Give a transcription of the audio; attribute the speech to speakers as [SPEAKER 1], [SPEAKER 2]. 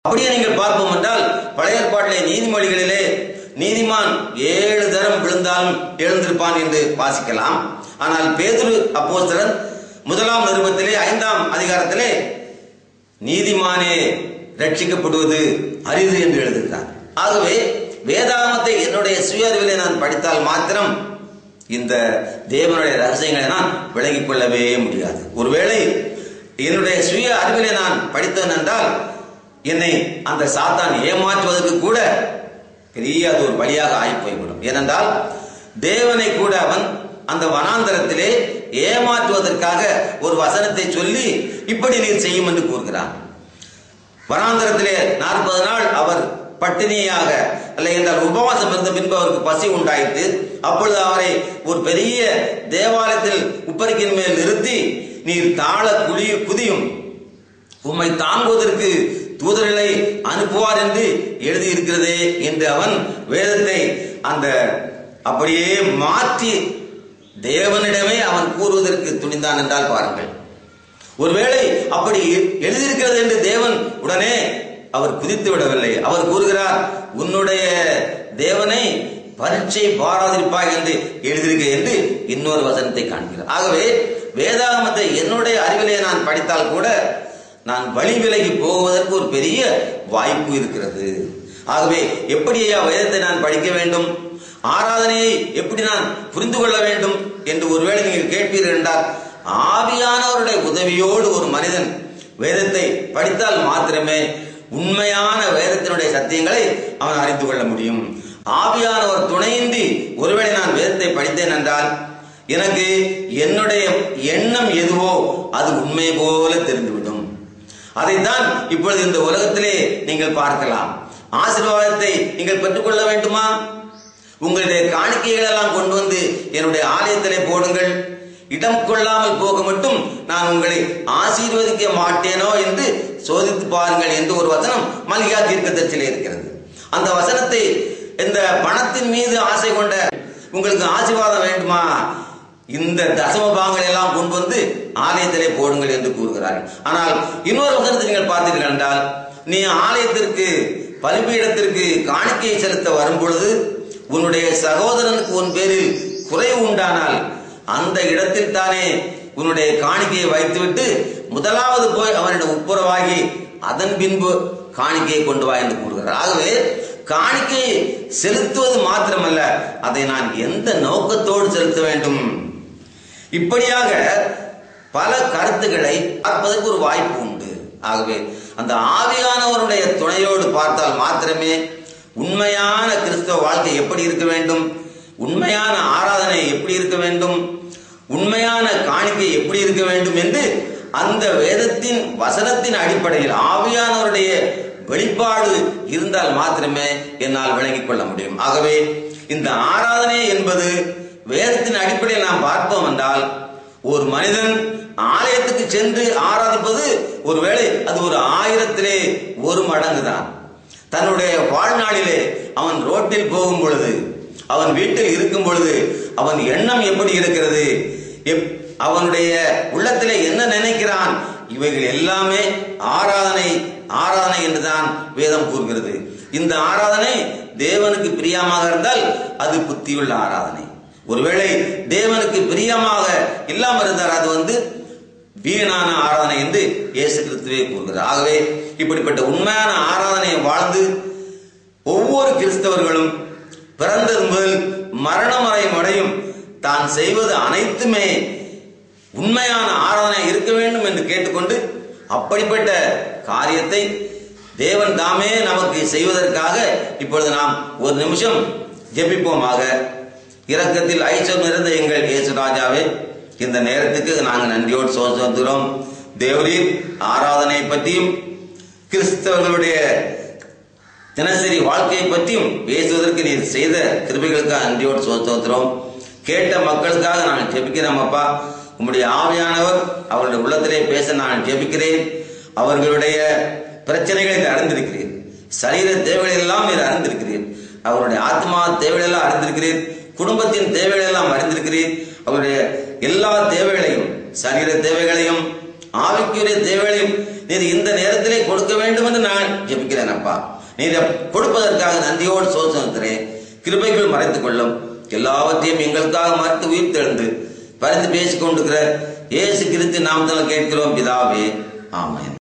[SPEAKER 1] அப்படியே நீங்கள் பார்ப்போம் என்றால் பழைய ஏற்பாட்டிலே நீதிமொழிகளிலே நீதிமான் 7 தரம் விழுந்தாலும் எழுந்திருப்பான் என்று வாசிக்கலாம். ஆனால் பேதுரு அப்போஸ்தலன் 1ஆம் நிருபத்திலே 5ஆம் அதிகாரத்திலே நீதிமானே ரட்சிக்கப்படுவது அரிது என்று எழுதுகிறார். ஆகவே வேதாகமத்தை என்னுடைய சுய அறிவிலே நான் படித்தால் மாத்திரம் இந்த தேவனுடைய ரகசியங்களை நான் விளங்கிக் கொள்ளவே முடியாது. ஒருவேளை என்னுடைய சுய அறிவிலே நான் படித்தேன் என்றால் என்னை அந்த சாத்தான் ஏமாற்றுவதற்கு கூட பெரிய அது ஒரு வழியாக ஆகி போய்விடும். ஏனென்றால் தேவனை கூட அவன் அந்த வனாந்தரத்திலே ஏமாற்றுவதற்காக ஒரு வசனத்தை சொல்லி இப்படி நீர் செய்யும் என்று கூறுகிறான். வனாந்தரத்திலே 40 நாள் அவர் பட்டினியாக அல்ல என்றால் உபவாசம் இருந்த பின்பு அவருக்கு பசி உண்டாயிற்று. அப்பொழுது அவரை ஒரு பெரிய தேவாலயத்தில் உப்பரிக்கின் மேல் நிறுத்தி நீர் தாழ குதியும், உம்மை தாங்குவதற்கு தூதர்களை அனுப்புவார் என்று எழுதியிருக்கிறதே என்று அவன் வேதத்தை அந்த அப்படியே மாற்றி தேவனிடமே அவன் கூறுவதற்கு துணிந்தான் என்றால் பாருங்கள். ஒருவேளை அப்படி எழுதியிருக்கிறது என்று தேவன் உடனே அவர் குதித்து விடவில்லை. அவர் கூறுகிறார், உன்னுடைய தேவனை பரீட்சை பாராதிருப்பாய் என்று எழுதியிருக்க என்று இன்னொரு வசனத்தை காண்கிறார். ஆகவே வேதாகமத்தை என்னுடைய அறிவிலே நான் படித்தால் கூட நான் வழி விலகி போவதற்கு ஒரு பெரிய வாய்ப்பு இருக்கிறது. ஆகவே எப்படி வேதத்தை நான் படிக்க வேண்டும், ஆராதனையை எப்படி நான் புரிந்து கொள்ள வேண்டும் என்று ஒருவேளை நீங்கள் கேட்பீர்கள் என்றால் ஆவியானவருடைய உதவியோடு ஒரு மனிதன் வேதத்தை படித்தால் மாத்திரமே உண்மையான வேதத்தினுடைய சத்தியங்களை அவன் அறிந்து கொள்ள முடியும். ஆவியானவர் துணையின்றி ஒருவேளை நான் வேதத்தை படித்தேன் என்றால் எனக்கு என்னுடைய எண்ணம் எதுவோ அது உண்மை போல தெரிந்துவிடும். அதைத்தான் இப்பொழுது இந்த உலகத்திலே நீங்கள் பார்க்கலாம். ஆசீர்வாதத்தை நீங்கள் பெற்றுக்கொள்ள வேண்டுமா? உங்களுடைய காணிக்கைகள் எல்லாம் கொண்டு வந்து என்னுடைய ஆலயத்திலே போடுங்கள், இடம் கொள்ளாமல் போக மட்டும் நான் உங்களை ஆசீர்வதிக்க மாட்டேனோ என்று சோதித்து பாருங்கள் என்று ஒரு வசனம் மல்கியா தீர்க்கதரிசியிலே இருக்கிறது. அந்த வசனத்தை இந்த பணத்தின் மீது ஆசை கொண்ட உங்களுக்கு ஆசீர்வாதம் வேண்டுமா, இந்த தசம பாகங்களை எல்லாம் கொண்டு வந்து ஆலயத்திலே போடுங்கள் என்று கூறுகிறார்கள். ஆனால் இன்னொரு வசனத்தை நீங்கள் பார்த்தீர்கள் என்றால், நீ ஆலயத்திற்கு பலிபீடத்திற்கு காணிக்கையை செலுத்த வரும் பொழுது உன்னுடைய சகோதரனுக்கு உன் பேரில் குறைவு உண்டானால் அந்த இடத்தில் தானே உன்னுடைய காணிக்கையை வைத்துவிட்டு முதலாவது போய் அவனிடம் ஒப்புரவாகி அதன் பின்பு காணிக்கையை கொண்டு வா என்று கூறுகிறார். ஆகவே காணிக்கையை செலுத்துவது மாத்திரமல்ல, அதை நான் எந்த நோக்கத்தோடு செலுத்த வேண்டும், இப்படியாக பல கருத்துக்களை பார்ப்பதற்கு ஒரு வாய்ப்பு உண்டு. ஆகவே அந்த ஆவியானவருடைய துணையோடு பார்த்தால் மாத்திரமே உண்மையான கிறிஸ்தவ வாழ்க்கை எப்படி இருக்க வேண்டும், உண்மையான ஆராதனை எப்படி இருக்க வேண்டும், உண்மையான காணிக்கை எப்படி இருக்க வேண்டும் என்று அந்த வேதத்தின் வசனத்தின் அடிப்படையில் ஆவியானவருடைய வெளிப்பாடு இருந்தால் மாத்திரமே என்னால் விளங்கிக் கொள்ள முடியும். ஆகவே இந்த ஆராதனை என்பது வேதத்தின் அடிப்படையில் நாம் பார்ப்போம் என்றால் ஒரு மனிதன் ஆலயத்துக்கு சென்று ஆராதிப்பது ஒருவேளை அது ஒரு 1000லே 1 மடங்கு தான். தன்னுடைய வாழ்நாளிலே அவன் ரோட்டில் போகும் பொழுது, அவன் வீட்டில் இருக்கும் பொழுது அவன் எண்ணம் எப்படி இருக்கிறது, அவனுடைய உள்ளத்திலே என்ன நினைக்கிறான், இவைகள் எல்லாமே ஆராதனை ஆராதனை என்றுதான் வேதம் கூறுகிறது. இந்த ஆராதனை தேவனுக்கு பிரியமாக இருந்தால் அது புத்தியுள்ள ஆராதனை. ஒருவேளை தேவனுக்கு பிரியமாக இல்லாமல் இருந்தால் அது வீணான ஆராதனை என்று இயேசு கிறிஸ்துவே கூறுகிறார். ஆகவே இப்படிப்பட்ட உண்மையான ஆராதனையை வாழ்ந்து ஒவ்வொரு கிறிஸ்தவர்களும் பிறந்தது முதல் மரணம் வரை மடையும் தான் செய்வது அனைத்துமே உண்மையான ஆராதனை இருக்க வேண்டும் என்று கேட்டுக்கொண்டு அப்படிப்பட்ட காரியத்தை தேவன் தாமே நமக்கு செய்வதற்காக இப்பொழுது நாம் ஒரு நிமிஷம் ஜெபிப்போமாக. இரக்கத்தில் ஐஸ்வர்யம் நிறைந்த எங்கள் இயேசு ராஜாவே, இந்த நேரத்துக்கு நாங்கள் நன்றியோடு சோதரோம். தேவரீர் ஆராதனை பற்றியும் கிறிஸ்தவர்களுடைய தினசரி வாழ்க்கையை பற்றியும் பேசுவதற்கு நீர் செய்த கிருபைகளுக்காக நன்றியோடு சோதரோம். கேட்ட மக்களுக்காக நான் ஜெபிக்கிறோம். அப்பா, உம்முடைய ஆவியானவர் அவருடைய உள்ளத்திலே பேச நான் ஜெபிக்கிறேன். அவர்களுடைய பிரச்சனைகளை அறிந்திருக்கிறேன், சரீர தேவைகளை எல்லாம் நீர் அறிந்திருக்கிறேன், அவருடைய ஆத்மா தேவைகள் எல்லாம் அறிந்திருக்கிறேன், குடும்பத்தின் தேவைகள் எல்லாம் அறிந்திருக்கிறேன். அவருடைய எல்லா தேவைகளையும், சரீர தேவைகளையும், ஆவிக்குரிய தேவைகளையும் நீர் இந்த நேரத்திலே கொடுக்க வேண்டும் என்று நான் ஜெபிக்கிறேன் அப்பா. நீர் கொடுப்பதற்காக நன்றியோடு சோதனை கிருபைகள் மறைத்துக் கொள்ளும். எல்லாவற்றையும் எங்களுக்காக மறைத்து உயிர் தெழுந்து பரிந்து பேசிக் கொண்டிருக்கிற இயேசு கிறிஸ்து நாமத்தில் கேட்கிறோம் பிதாவே, ஆமென்.